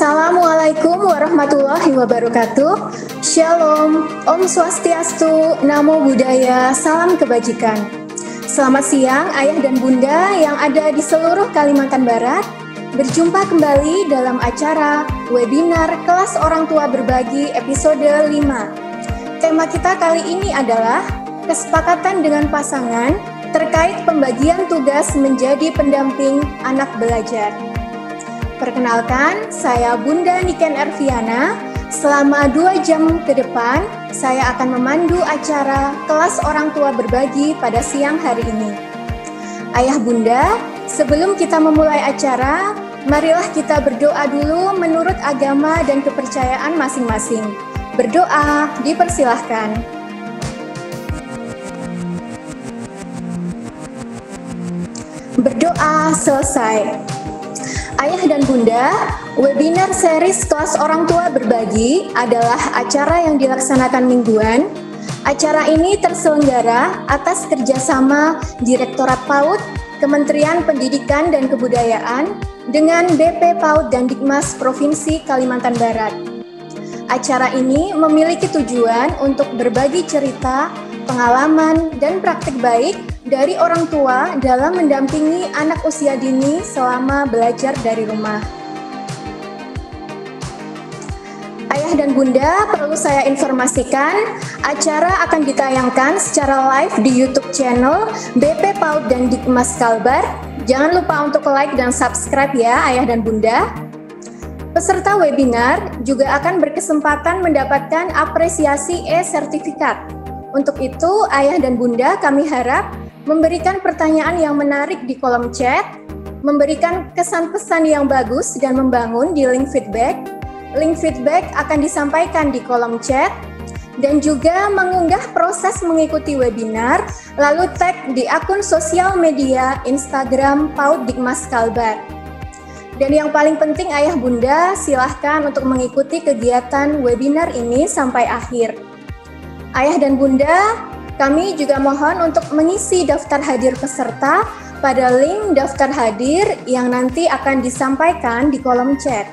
Assalamualaikum warahmatullahi wabarakatuh. Shalom, Om Swastiastu, Namo Buddhaya, salam kebajikan. Selamat siang ayah dan bunda yang ada di seluruh Kalimantan Barat. Berjumpa kembali dalam acara webinar kelas orang tua berbagi episode 5. Tema kita kali ini adalah kesepakatan dengan pasangan terkait pembagian tugas menjadi pendamping anak belajar. Perkenalkan, saya Bunda Niken Erviana. Selama 2 jam ke depan, saya akan memandu acara kelas orang tua berbagi pada siang hari ini. Ayah bunda, sebelum kita memulai acara, marilah kita berdoa dulu menurut agama dan kepercayaan masing-masing. Berdoa, dipersilahkan. Berdoa selesai. Ayah dan bunda, webinar series kelas orang tua berbagi adalah acara yang dilaksanakan mingguan. Acara ini terselenggara atas kerjasama Direktorat PAUD, Kementerian Pendidikan dan Kebudayaan dengan BP PAUD dan Dikmas Provinsi Kalimantan Barat. Acara ini memiliki tujuan untuk berbagi cerita, pengalaman, dan praktik baik dari orang tua dalam mendampingi anak usia dini selama belajar dari rumah. Ayah dan bunda, perlu saya informasikan, acara akan ditayangkan secara live di YouTube channel BP PAUD dan Dikmas Kalbar. Jangan lupa untuk like dan subscribe ya ayah dan bunda. Peserta webinar juga akan berkesempatan mendapatkan apresiasi e-sertifikat. Untuk itu, ayah dan bunda kami harap memberikan pertanyaan yang menarik di kolom chat, memberikan kesan pesan yang bagus dan membangun di link feedback. Link feedback akan disampaikan di kolom chat, dan juga mengunggah proses mengikuti webinar, lalu tag di akun sosial media Instagram PAUD Dikmas Kalbar. Dan yang paling penting ayah bunda, silahkan untuk mengikuti kegiatan webinar ini sampai akhir. Ayah dan bunda, kami juga mohon untuk mengisi daftar hadir peserta pada link daftar hadir yang nanti akan disampaikan di kolom chat.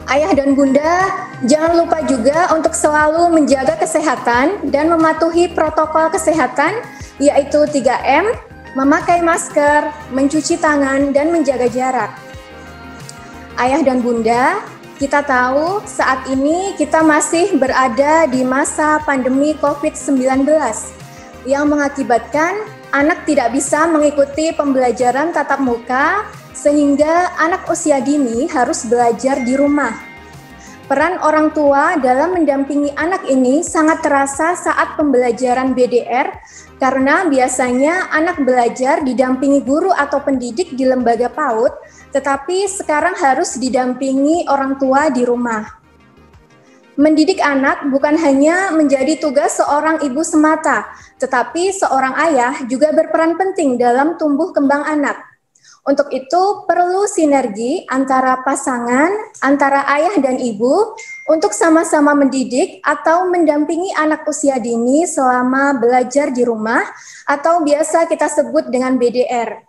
Ayah dan bunda, jangan lupa juga untuk selalu menjaga kesehatan dan mematuhi protokol kesehatan, yaitu 3M, memakai masker, mencuci tangan, dan menjaga jarak. Ayah dan bunda, kita tahu saat ini kita masih berada di masa pandemi COVID-19 yang mengakibatkan anak tidak bisa mengikuti pembelajaran tatap muka sehingga anak usia dini harus belajar di rumah. Peran orang tua dalam mendampingi anak ini sangat terasa saat pembelajaran BDR karena biasanya anak belajar didampingi guru atau pendidik di lembaga PAUD, tetapi sekarang harus didampingi orang tua di rumah. Mendidik anak bukan hanya menjadi tugas seorang ibu semata, tetapi seorang ayah juga berperan penting dalam tumbuh kembang anak. Untuk itu perlu sinergi antara pasangan, antara ayah dan ibu untuk sama-sama mendidik atau mendampingi anak usia dini selama belajar di rumah atau biasa kita sebut dengan BDR.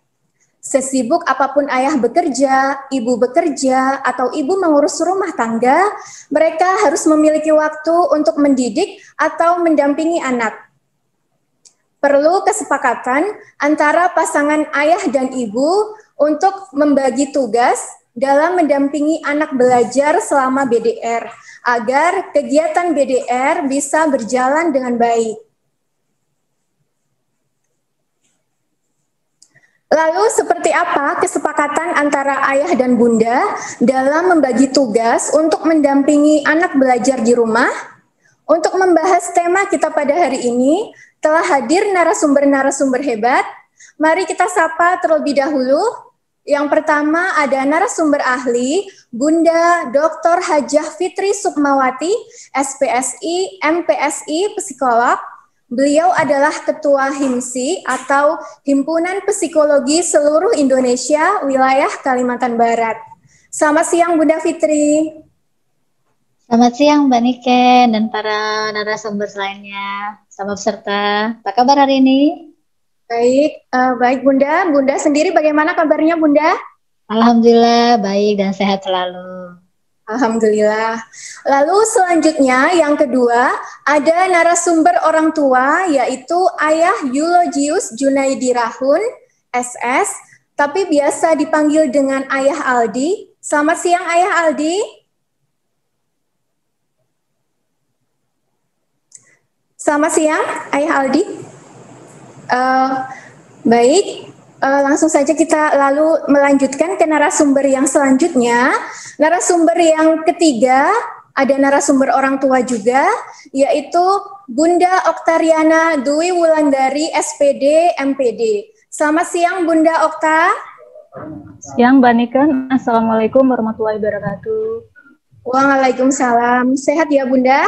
Sesibuk apapun ayah bekerja, ibu bekerja, atau ibu mengurus rumah tangga, mereka harus memiliki waktu untuk mendidik atau mendampingi anak. Perlu kesepakatan antara pasangan ayah dan ibu untuk membagi tugas dalam mendampingi anak belajar selama BDR, agar kegiatan BDR bisa berjalan dengan baik. Lalu seperti apa kesepakatan antara ayah dan bunda dalam membagi tugas untuk mendampingi anak belajar di rumah? Untuk membahas tema kita pada hari ini, telah hadir narasumber-narasumber hebat. Mari kita sapa terlebih dahulu. Yang pertama ada narasumber ahli, Bunda Dr. Hajah Fitri Sukmawati, SPSI, MPSI, psikolog. Beliau adalah Ketua HIMSI atau Himpunan Psikologi Seluruh Indonesia, wilayah Kalimantan Barat. Selamat siang Bunda Fitri. Selamat siang Mbak Niken dan para narasumber lainnya, sama peserta. Apa kabar hari ini? Baik, baik Bunda. Bunda sendiri bagaimana kabarnya Bunda? Alhamdulillah baik dan sehat selalu. Alhamdulillah. Lalu selanjutnya yang kedua ada narasumber orang tua yaitu Ayah Eulogius Junaidi Rahun, SS, tapi biasa dipanggil dengan Ayah Aldi. Selamat siang Ayah Aldi. Selamat siang Ayah Aldi. Baik, langsung saja kita lalu melanjutkan ke narasumber yang selanjutnya. Narasumber yang ketiga, ada narasumber orang tua juga, yaitu Bunda Oktariana Dwi Wulandari, SPD, MPD. Selamat siang Bunda Okta. Siang Mbak Niken, Assalamualaikum warahmatullahi wabarakatuh. Waalaikumsalam. Sehat ya Bunda?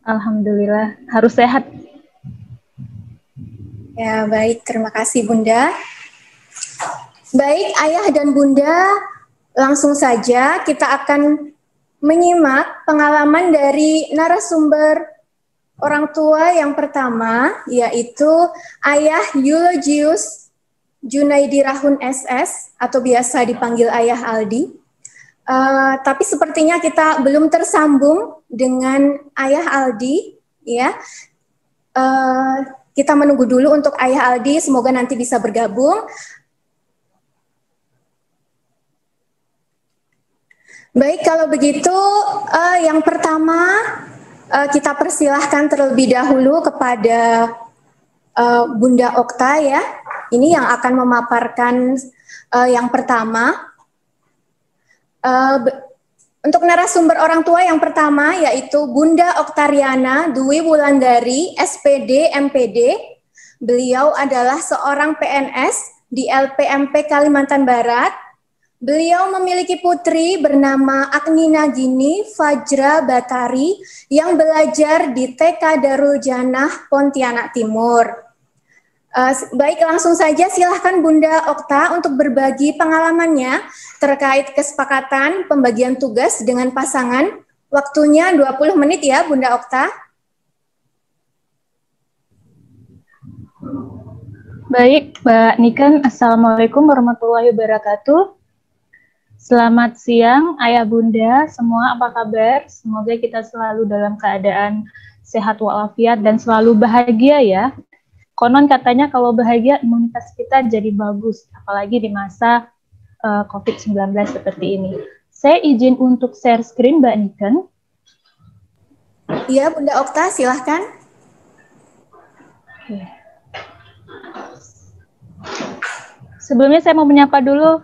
Alhamdulillah, harus sehat. Ya baik, terima kasih Bunda. Baik Ayah dan Bunda, langsung saja kita akan menyimak pengalaman dari narasumber orang tua yang pertama, yaitu Ayah Eulogius Junaidi Rahun SS, atau biasa dipanggil Ayah Aldi. Tapi sepertinya kita belum tersambung dengan Ayah Aldi, ya. Kita menunggu dulu untuk Ayah Aldi, semoga nanti bisa bergabung. Baik, kalau begitu yang pertama kita persilahkan terlebih dahulu kepada Bunda Okta ya. Ini yang akan memaparkan yang pertama. Untuk narasumber orang tua yang pertama yaitu Bunda Oktariana Dwi Wulandari, SPD, MPD. Beliau adalah seorang PNS di LPMP Kalimantan Barat. Beliau memiliki putri bernama Agni Nagini Fajra Batari yang belajar di TK Darul Janah, Pontianak Timur. Baik, langsung saja silahkan Bunda Okta untuk berbagi pengalamannya terkait kesepakatan pembagian tugas dengan pasangan. Waktunya 20 menit ya Bunda Okta. Baik, Mbak Niken, Assalamualaikum warahmatullahi wabarakatuh. Selamat siang Ayah Bunda, semua apa kabar? Semoga kita selalu dalam keadaan sehat walafiat dan selalu bahagia ya. Konon katanya kalau bahagia imunitas kita jadi bagus, apalagi di masa COVID-19 seperti ini. Saya izin untuk share screen Mbak Niken. Iya Bunda Okta, silahkan. Oke. Sebelumnya saya mau menyapa dulu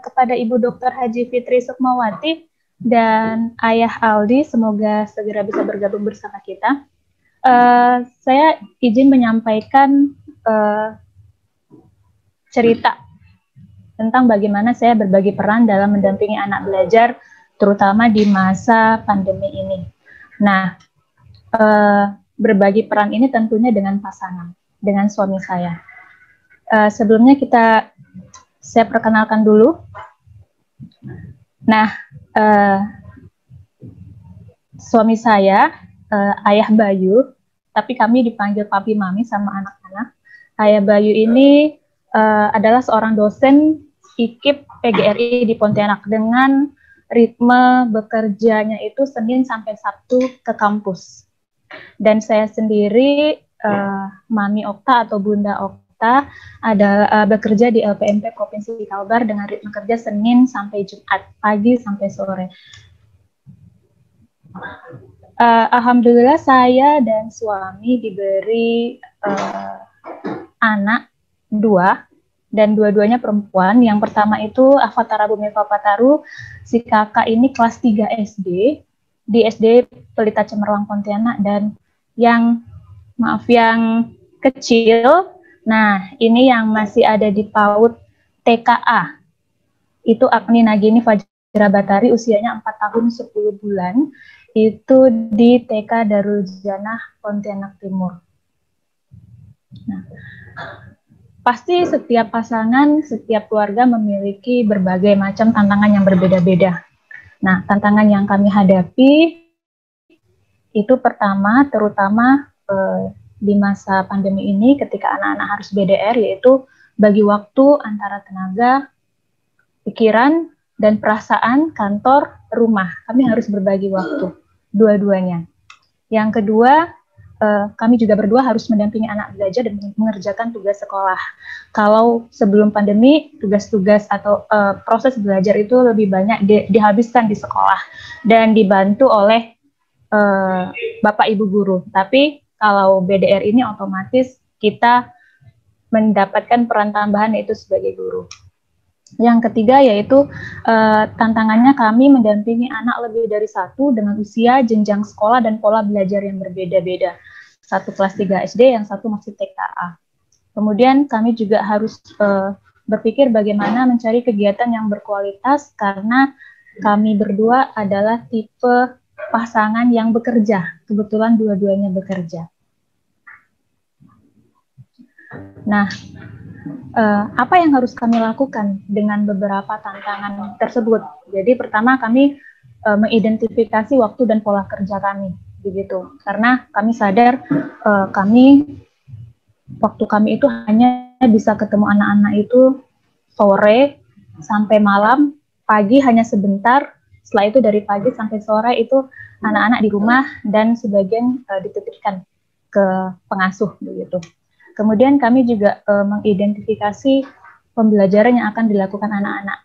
kepada Ibu Dr. Haji Fitri Sukmawati dan Ayah Aldi, semoga segera bisa bergabung bersama kita. Saya izin menyampaikan cerita tentang bagaimana saya berbagi peran dalam mendampingi anak belajar, terutama di masa pandemi ini. Nah, berbagi peran ini tentunya dengan pasangan, dengan suami saya. Sebelumnya saya perkenalkan dulu. Nah, suami saya, Ayah Bayu, tapi kami dipanggil Papi Mami sama anak-anak. Ayah Bayu ini adalah seorang dosen IKIP PGRI di Pontianak dengan ritme bekerjanya itu Senin sampai Sabtu ke kampus. Dan saya sendiri, Mami Okta atau Bunda Okta, adalah bekerja di LPMP Provinsi Kalbar dengan ritme kerja Senin sampai Jumat, pagi sampai sore. Alhamdulillah saya dan suami diberi anak 2 dan dua-duanya perempuan. Yang pertama itu Avatara Bumi Fapataru, si kakak ini kelas 3 SD di SD Pelita Cemerlang Pontianak, dan yang kecil, nah ini yang masih ada di PAUD TKA, itu Agni Nagini Fajra Batari, usianya 4 tahun 10 bulan, itu di TK Darul Janah Pontianak Timur. Nah, pasti setiap pasangan, setiap keluarga memiliki berbagai macam tantangan yang berbeda-beda. Nah, tantangan yang kami hadapi itu pertama, terutama di masa pandemi ini ketika anak-anak harus BDR, yaitu bagi waktu antara tenaga pikiran dan perasaan, kantor, rumah. Kami harus berbagi waktu, dua-duanya. Yang kedua, kami juga berdua harus mendampingi anak belajar dan mengerjakan tugas sekolah. Kalau sebelum pandemi, tugas-tugas atau proses belajar itu lebih banyak dihabiskan di sekolah dan dibantu oleh Bapak Ibu guru. Tapi kalau BDR ini otomatis kita mendapatkan peran tambahan yaitu sebagai guru. Yang ketiga yaitu tantangannya kami mendampingi anak lebih dari satu dengan usia, jenjang sekolah, dan pola belajar yang berbeda-beda. Satu kelas 3 SD, yang satu masih TKA. Kemudian kami juga harus berpikir bagaimana mencari kegiatan yang berkualitas karena kami berdua adalah tipe pasangan yang bekerja. Kebetulan dua-duanya bekerja. Nah, apa yang harus kami lakukan dengan beberapa tantangan tersebut? Jadi pertama kami mengidentifikasi waktu dan pola kerja kami, begitu. Karena kami sadar waktu kami itu hanya bisa ketemu anak-anak itu sore sampai malam, pagi hanya sebentar. Setelah itu dari pagi sampai sore itu anak-anak di rumah dan sebagian dititipkan ke pengasuh, begitu. Kemudian kami juga mengidentifikasi pembelajaran yang akan dilakukan anak-anak.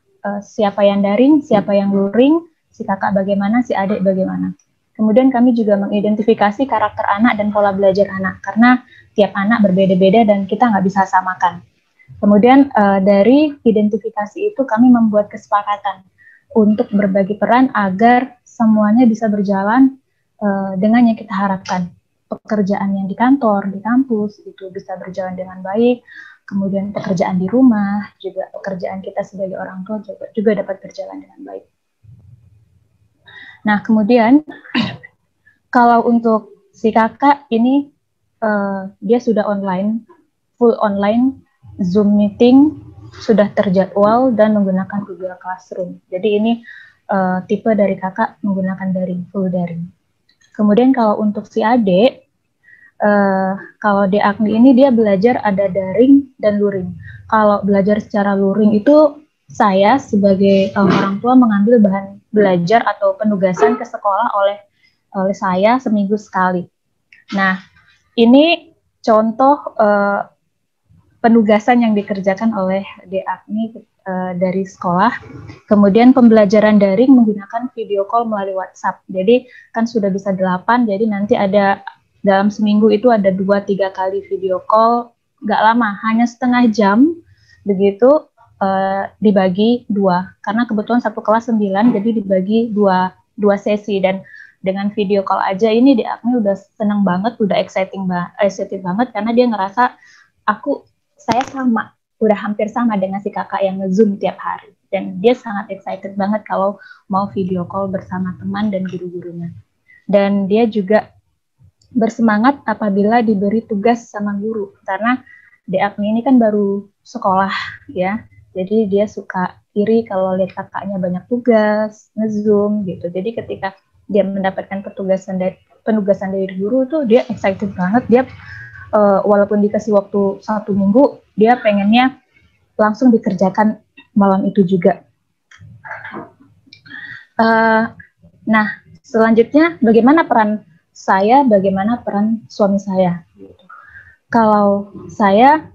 Siapa yang daring, siapa yang luring, si kakak bagaimana, si adik bagaimana. Kemudian kami juga mengidentifikasi karakter anak dan pola belajar anak, karena tiap anak berbeda-beda dan kita nggak bisa samakan. Kemudian dari identifikasi itu kami membuat kesepakatan untuk berbagi peran agar semuanya bisa berjalan dengan yang kita harapkan. Pekerjaan yang di kantor, di kampus, itu bisa berjalan dengan baik. Kemudian pekerjaan di rumah, juga pekerjaan kita sebagai orang tua juga dapat berjalan dengan baik. Nah, kemudian kalau untuk si kakak ini, dia sudah online, full online, Zoom meeting, sudah terjadwal dan menggunakan Google Classroom. Jadi ini tipe dari kakak menggunakan daring, full daring. Kemudian kalau untuk si adik, kalau di Agni ini dia belajar ada daring dan luring. Kalau belajar secara luring itu saya sebagai orang tua mengambil bahan belajar atau penugasan ke sekolah oleh saya seminggu sekali. Nah, ini contoh penugasan yang dikerjakan oleh De Agni dari sekolah. Kemudian pembelajaran daring menggunakan video call melalui WhatsApp. Jadi kan sudah bisa 8, jadi nanti ada dalam seminggu itu ada 2-3 kali video call, nggak lama, hanya setengah jam, begitu dibagi 2. Karena kebetulan satu kelas 9, jadi dibagi 2 sesi, dan dengan video call aja ini De Agni udah seneng banget, udah excited banget, karena dia ngerasa saya sama, udah hampir sama dengan si kakak yang nge-zoom tiap hari. Dan dia sangat excited banget kalau mau video call bersama teman dan guru-gurunya. Dan dia juga bersemangat apabila diberi tugas sama guru. Karena De Agni ini kan baru sekolah ya. Jadi dia suka iri kalau lihat kakaknya banyak tugas, nge-zoom gitu. Jadi ketika dia mendapatkan penugasan dari guru tuh dia excited banget. Dia walaupun dikasih waktu 1 minggu, dia pengennya langsung dikerjakan malam itu juga. Nah, selanjutnya bagaimana peran saya, bagaimana peran suami saya? Kalau saya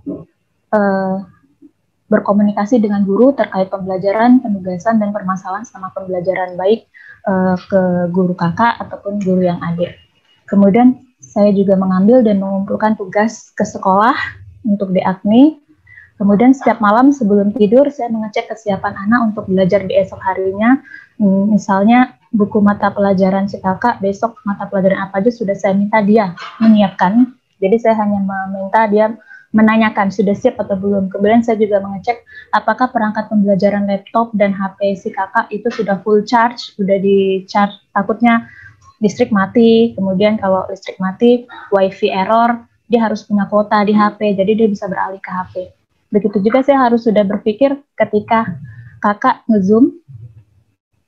berkomunikasi dengan guru terkait pembelajaran, penugasan, dan permasalahan selama pembelajaran, baik ke guru kakak ataupun guru yang adik. Kemudian saya juga mengambil dan mengumpulkan tugas ke sekolah untuk De Agni. Kemudian setiap malam sebelum tidur saya mengecek kesiapan anak untuk belajar di esok harinya. Misalnya buku mata pelajaran si kakak, besok mata pelajaran apa aja sudah saya minta dia menyiapkan. Jadi saya hanya meminta dia menanyakan sudah siap atau belum. Kemudian saya juga mengecek apakah perangkat pembelajaran laptop dan HP si kakak itu sudah full charge, sudah di charge, takutnya listrik mati. Kemudian kalau listrik mati, wifi error, dia harus punya kuota di HP, jadi dia bisa beralih ke HP. Begitu juga saya harus sudah berpikir ketika kakak nge-zoom,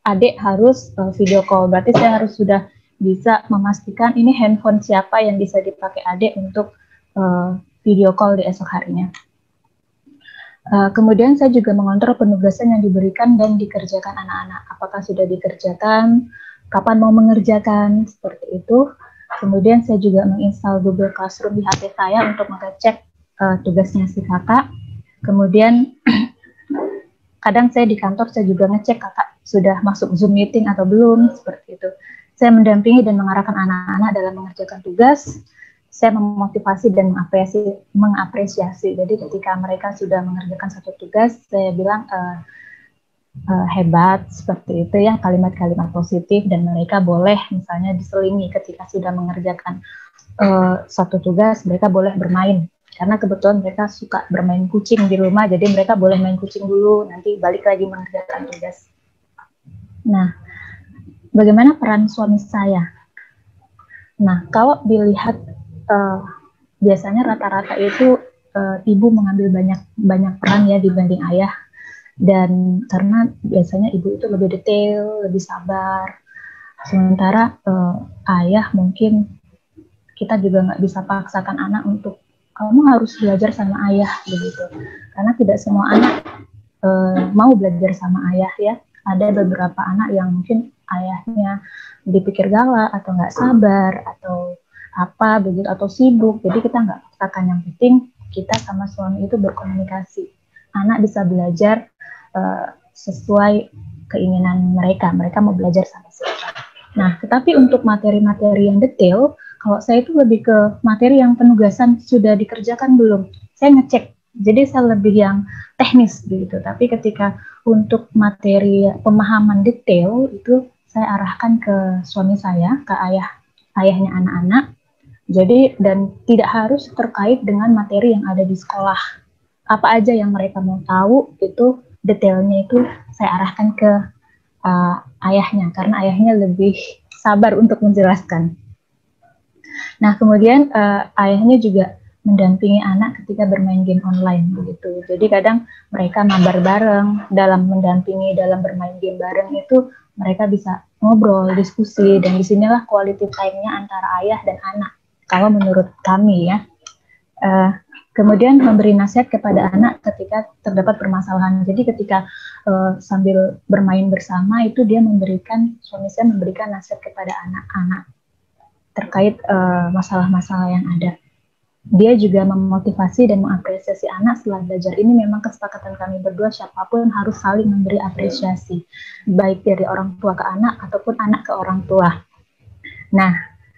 adik harus video call. Berarti saya harus sudah bisa memastikan ini handphone siapa yang bisa dipakai adik untuk video call di esok harinya. Kemudian saya juga mengontrol penugasan yang diberikan dan dikerjakan anak-anak. Apakah sudah dikerjakan, kapan mau mengerjakan, seperti itu. Kemudian saya juga menginstal Google Classroom di HP saya untuk mengecek tugasnya si kakak. Kemudian kadang saya di kantor saya juga ngecek kakak sudah masuk Zoom meeting atau belum, seperti itu. Saya mendampingi dan mengarahkan anak-anak dalam mengerjakan tugas. Saya memotivasi dan mengapresiasi. Jadi ketika mereka sudah mengerjakan satu tugas, saya bilang hebat, seperti itu ya, kalimat-kalimat positif, dan mereka boleh misalnya diselingi ketika sudah mengerjakan satu tugas, mereka boleh bermain. Karena kebetulan mereka suka bermain kucing di rumah, jadi mereka boleh main kucing dulu, nanti balik lagi mengerjakan tugas. Nah, bagaimana peran suami saya? Nah, kalau dilihat biasanya rata-rata itu ibu mengambil banyak peran ya dibanding ayah, dan karena biasanya ibu itu lebih detail, lebih sabar, sementara ayah mungkin kita juga nggak bisa paksakan anak untuk kamu harus belajar sama ayah begitu, karena tidak semua anak mau belajar sama ayah ya. Ada beberapa anak yang mungkin ayahnya dipikir galak atau nggak sabar atau apa begitu, atau sibuk, jadi kita nggak paksakan. Yang penting kita sama suami itu berkomunikasi, anak bisa belajar sesuai keinginan mereka mau belajar sama siapa. Nah, tetapi untuk materi-materi yang detail, kalau saya itu lebih ke materi yang penugasan sudah dikerjakan belum, saya ngecek, jadi saya lebih yang teknis gitu. Tapi ketika untuk materi pemahaman detail itu saya arahkan ke suami saya, ke ayahnya anak-anak. Jadi, dan tidak harus terkait dengan materi yang ada di sekolah. Apa aja yang mereka mau tahu, itu detailnya itu saya arahkan ke ayahnya, karena ayahnya lebih sabar untuk menjelaskan. Nah, kemudian ayahnya juga mendampingi anak ketika bermain game online, begitu. Jadi kadang mereka mabar bareng, dalam mendampingi, dalam bermain game bareng itu mereka bisa ngobrol, diskusi, dan disinilah quality time-nya antara ayah dan anak, kalau menurut kami ya. Kemudian memberi nasihat kepada anak ketika terdapat permasalahan. Jadi ketika sambil bermain bersama itu dia suami saya memberikan nasihat kepada anak-anak terkait masalah-masalah yang ada. Dia juga memotivasi dan mengapresiasi anak setelah belajar. Ini memang kesepakatan kami berdua, siapapun harus saling memberi apresiasi, baik dari orang tua ke anak ataupun anak ke orang tua. Nah,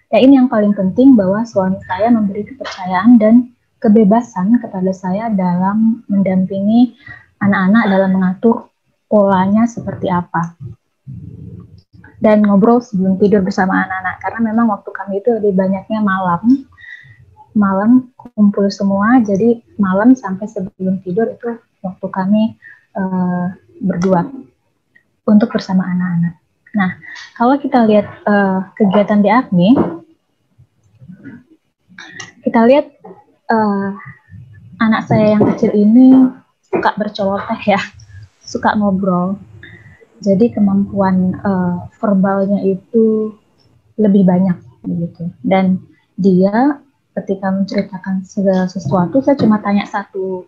ya ini yang paling penting, bahwa suami saya memberi kepercayaan dan kebebasan kepada saya dalam mendampingi anak-anak dalam mengatur polanya seperti apa. Dan ngobrol sebelum tidur bersama anak-anak, karena memang waktu kami itu lebih banyaknya malam kumpul semua, jadi malam sampai sebelum tidur itu waktu kami berdua untuk bersama anak-anak. Nah, kalau kita lihat kegiatan di AKMI, kita lihat anak saya yang kecil ini suka berceloteh ya, suka ngobrol. Jadi kemampuan verbalnya itu lebih banyak begitu. Dan dia ketika menceritakan segala sesuatu, saya cuma tanya satu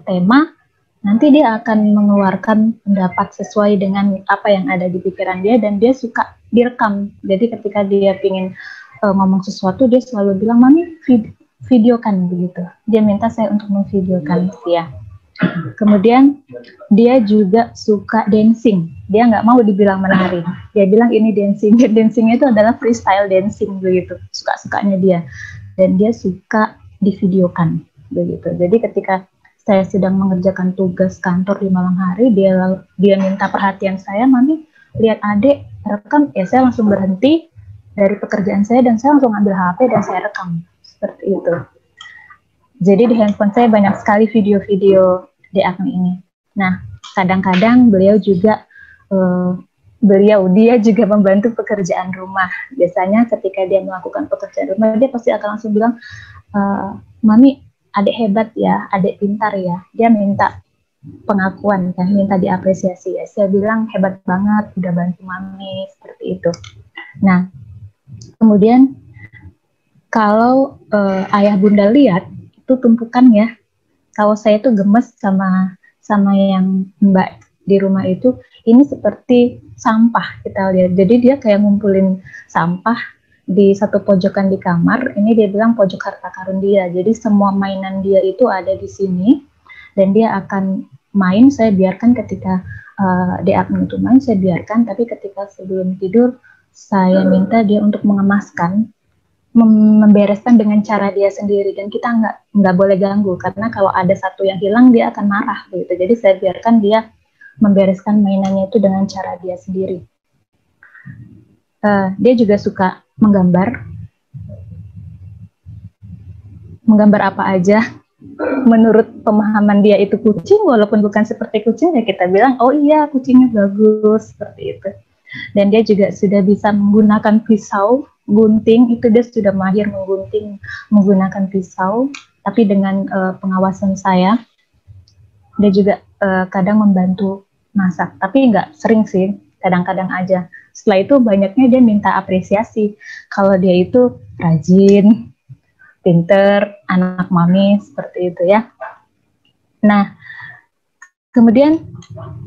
tema, nanti dia akan mengeluarkan pendapat sesuai dengan apa yang ada di pikiran dia, dan dia suka direkam. Jadi ketika dia ingin ngomong sesuatu, dia selalu bilang, "Mami, videokan," begitu. Dia minta saya untuk memvideokan dia. Kemudian dia juga suka dancing. Dia nggak mau dibilang menari. Dia bilang ini dancing. Dancing itu adalah freestyle dancing begitu. Suka-sukanya dia. Dan dia suka divideokan begitu. Jadi ketika saya sedang mengerjakan tugas kantor di malam hari, dia minta perhatian saya, "Mami, lihat adik rekam." Ya saya langsung berhenti dari pekerjaan saya dan saya langsung ambil HP dan saya rekam. Seperti itu. Jadi di handphone saya banyak sekali video-video di AKMI ini. Nah, kadang-kadang dia juga membantu pekerjaan rumah. Biasanya ketika dia melakukan pekerjaan rumah, dia pasti akan langsung bilang, "Mami, adik hebat ya, adik pintar ya." Dia minta pengakuan, kan, minta diapresiasi. Ya, saya bilang hebat banget, udah bantu Mami, seperti itu. Nah, kemudian kalau ayah bunda lihat, itu tumpukan ya, kalau saya tuh gemes sama yang Mbak di rumah itu, ini seperti sampah kita lihat. Jadi dia kayak ngumpulin sampah di satu pojokan di kamar. Ini dia bilang pojok harta karun dia. Jadi semua mainan dia itu ada di sini dan dia akan main. Saya biarkan ketika di Agni itu main, saya biarkan. Tapi ketika sebelum tidur, saya minta dia untuk mengemaskan, membereskan dengan cara dia sendiri, dan kita nggak boleh ganggu karena kalau ada satu yang hilang dia akan marah gitu. Jadi saya biarkan dia membereskan mainannya itu dengan cara dia sendiri. Dia juga suka menggambar apa aja menurut pemahaman dia itu kucing, walaupun bukan seperti kucing ya kita bilang oh iya kucingnya bagus seperti itu. Dan dia juga sudah bisa menggunakan pisau gunting, itu dia sudah mahir menggunting menggunakan pisau, tapi dengan pengawasan saya. Dia juga kadang membantu masak, tapi nggak sering sih, kadang-kadang aja. Setelah itu banyaknya dia minta apresiasi, kalau dia itu rajin, pinter, anak mami, seperti itu ya. Nah, kemudian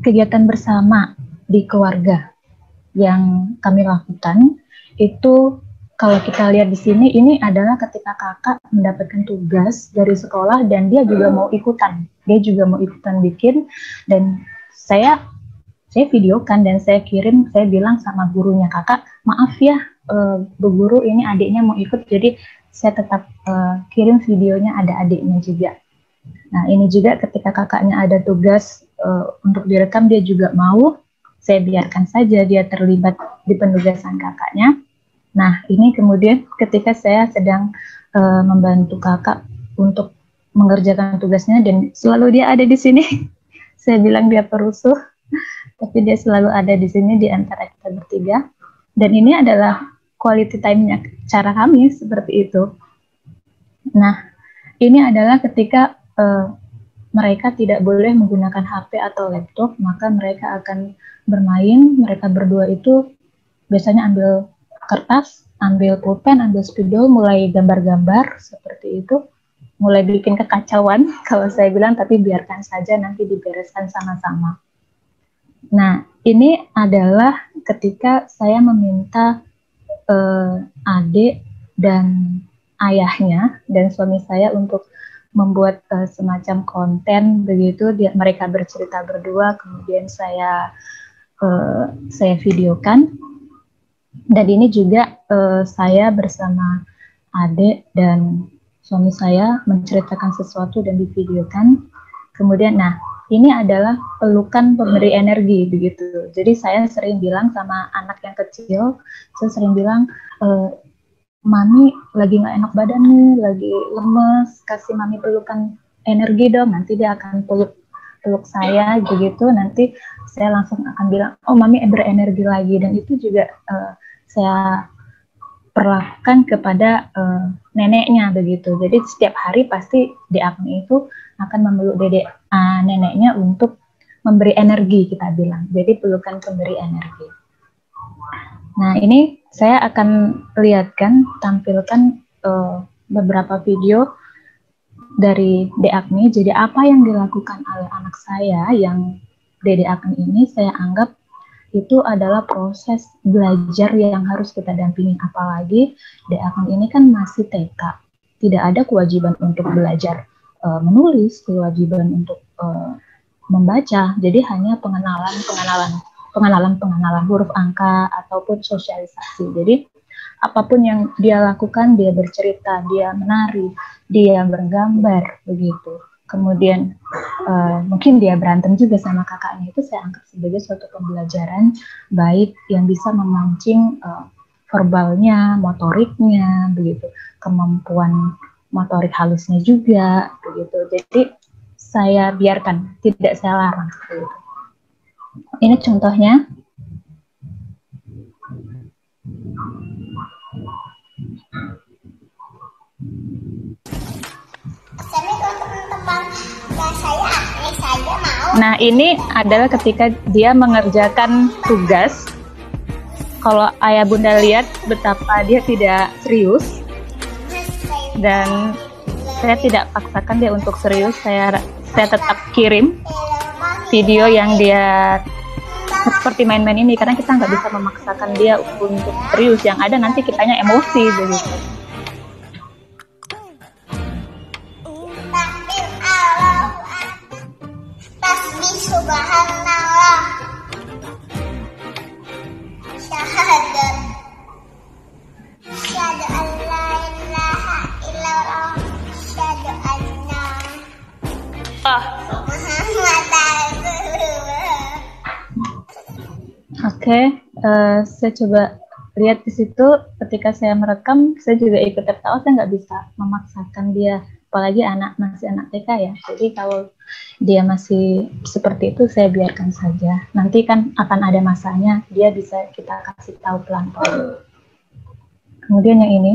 kegiatan bersama di keluarga yang kami lakukan itu, kalau kita lihat di sini, ini adalah ketika kakak mendapatkan tugas dari sekolah dan dia juga mau ikutan. Dia juga mau ikutan bikin, dan saya videokan dan saya kirim, saya bilang sama gurunya, kakak maaf ya Bu Guru, ini adiknya mau ikut, jadi saya tetap kirim videonya, ada adiknya juga. Nah ini juga ketika kakaknya ada tugas untuk direkam, dia juga mau, saya biarkan saja dia terlibat di penugasan kakaknya. Nah, ini kemudian ketika saya sedang membantu kakak untuk mengerjakan tugasnya, dan selalu dia ada di sini. Saya bilang dia perusuh, tapi dia selalu ada di sini di antara kita bertiga. Dan ini adalah quality time-nya cara kami seperti itu. Nah, ini adalah ketika mereka tidak boleh menggunakan HP atau laptop, maka mereka akan bermain. Mereka berdua itu biasanya ambil kertas, ambil pulpen, ambil spidol, mulai gambar-gambar seperti itu, mulai bikin kekacauan kalau saya bilang, tapi biarkan saja, nanti dibereskan sama-sama. Nah, ini adalah ketika saya meminta adik dan ayahnya dan suami saya untuk membuat semacam konten begitu. Mereka bercerita berdua, kemudian saya videokan. Dan ini juga saya bersama adik dan suami saya menceritakan sesuatu dan divideokan. Kemudian, nah ini adalah pelukan pemberi energi begitu. Jadi saya sering bilang sama anak yang kecil, saya sering bilang, mami lagi nggak enak badan nih, lagi lemes, kasih mami pelukan energi dong. Nanti dia akan peluk saya begitu. Nanti saya langsung akan bilang, oh mami berenergi lagi. Dan itu juga saya perlakukan kepada neneknya begitu. Jadi setiap hari pasti di Agni itu akan memeluk neneknya untuk memberi energi, kita bilang. Jadi pelukan pemberi energi. Nah ini saya akan tampilkan beberapa video dari Dek Agni. Jadi apa yang dilakukan oleh anak saya yang Dede Agni ini, saya anggap itu adalah proses belajar yang harus kita dampingi. Apalagi Dek Agni ini kan masih TK, tidak ada kewajiban untuk belajar menulis, kewajiban untuk membaca. Jadi hanya pengenalan huruf angka ataupun sosialisasi. Jadi apapun yang dia lakukan, dia bercerita, dia menari, dia bergambar begitu. Kemudian mungkin dia berantem juga sama kakaknya, itu saya anggap sebagai suatu pembelajaran baik yang bisa memancing verbalnya, motoriknya begitu, kemampuan motorik halusnya juga begitu. Jadi saya biarkan, tidak saya larang begitu. Ini contohnya. Nah, ini adalah ketika dia mengerjakan tugas. Kalau ayah bunda lihat betapa dia tidak serius dan saya tidak paksakan dia untuk serius. Saya tetap kirim video yang dia seperti main-main ini, karena kita nggak bisa memaksakan dia untuk serius. Yang ada nanti kitanya emosi begitu. Tasbih subhanallah, syahadat, syahadu an la ilaha illallah, syahadu anna Muhammad Rasulullah. Oke, saya coba lihat di situ. Ketika saya merekam, saya juga ikut tertawa. Saya nggak bisa memaksakan dia, apalagi masih anak TK ya. Jadi kalau dia masih seperti itu, saya biarkan saja. Nanti kan akan ada masanya, dia bisa kita kasih tahu pelan-pelan. Kemudian yang ini.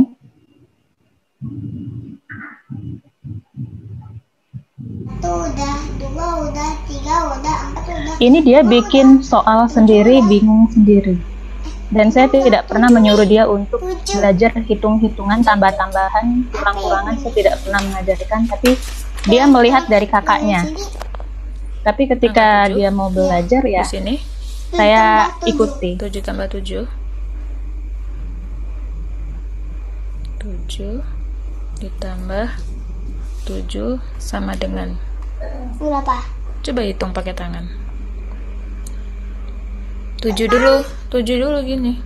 Satu udah, dua udah, tiga udah, empat udah. Ini dia bikin soal sendiri, bingung sendiri. Dan saya tidak pernah menyuruh dia untuk belajar hitung-hitungan, tambah-tambahan, kurang-kurangan. Saya tidak pernah mengajarkan, tapi dia melihat dari kakaknya. Tapi ketika dia mau belajar ya, Di sini saya ikuti. 7 tambah 7. 7 ditambah 7 sama dengan, Berapa? coba hitung pakai tangan. 7 dulu gini.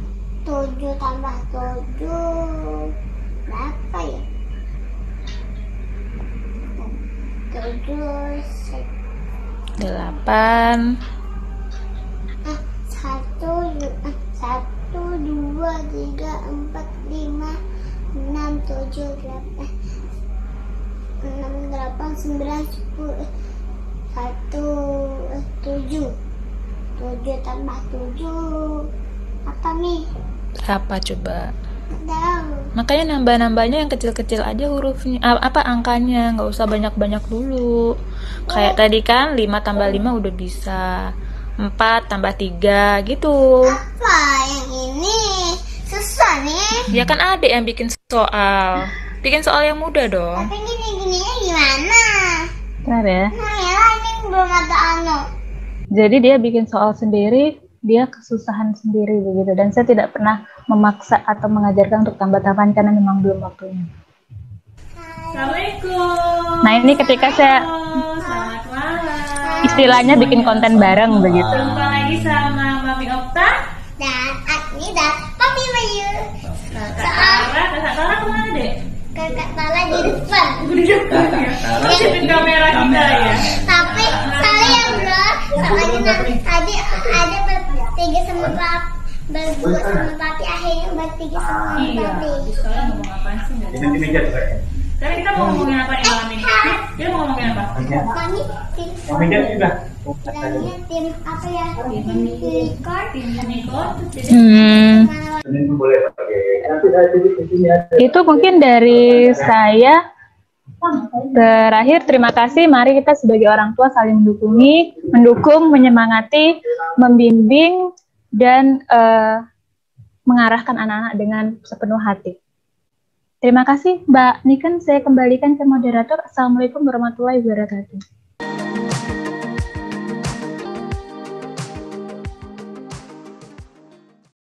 7 tambah 7 berapa ya? 7 8. satu, dua, tiga, empat, lima, 6, 7, 8, 6, 8, 9, 10, 7 tambah 7 apa nih? Apa coba? Tahu. Makanya nambah-nambahnya yang kecil-kecil aja hurufnya, angkanya, nggak usah banyak-banyak dulu. Kayak tadi kan 5 tambah 5 udah bisa. 4 tambah 3 gitu. Apa yang ini? Susah nih. Ya kan adik yang bikin soal. Bikin soal yang mudah dong. Tapi gini-gininya gimana? Bentar ya. Nah ya ini belum ada anu. Jadi dia bikin soal sendiri, dia kesusahan sendiri begitu. Dan saya tidak pernah memaksa atau mengajarkan untuk tambah-tambahan karena memang belum waktunya. Assalamualaikum. Nah ini ketika saya Selamat malam. istilahnya bikin konten bareng begitu. Jumpa lagi sama Mami Okta. Dan Agni dan Papi Bayu. Kakak Tara kemana dek? Kakak Tala di depan. Di depan ya. Masipin kamera kita ya. Tapi saya bro, soalnya tadi ada bertiga sama papi, berdua sama papi, akhirnya bertiga sama Iya. papi. Sekarang ngomong apaan sih? Sekarang kita mau ngomongin apa nih malam ini? Kita mau ngomongin apa? Kami tim, bilangnya tim apa ya? Record. Tim unicorn. Jadi Itu mungkin dari saya. Terakhir, terima kasih. Mari kita sebagai orang tua saling mendukung, menyemangati, membimbing, dan mengarahkan anak-anak dengan sepenuh hati. Terima kasih, Mbak Niken. Saya kembalikan ke moderator. Assalamualaikum warahmatullahi wabarakatuh.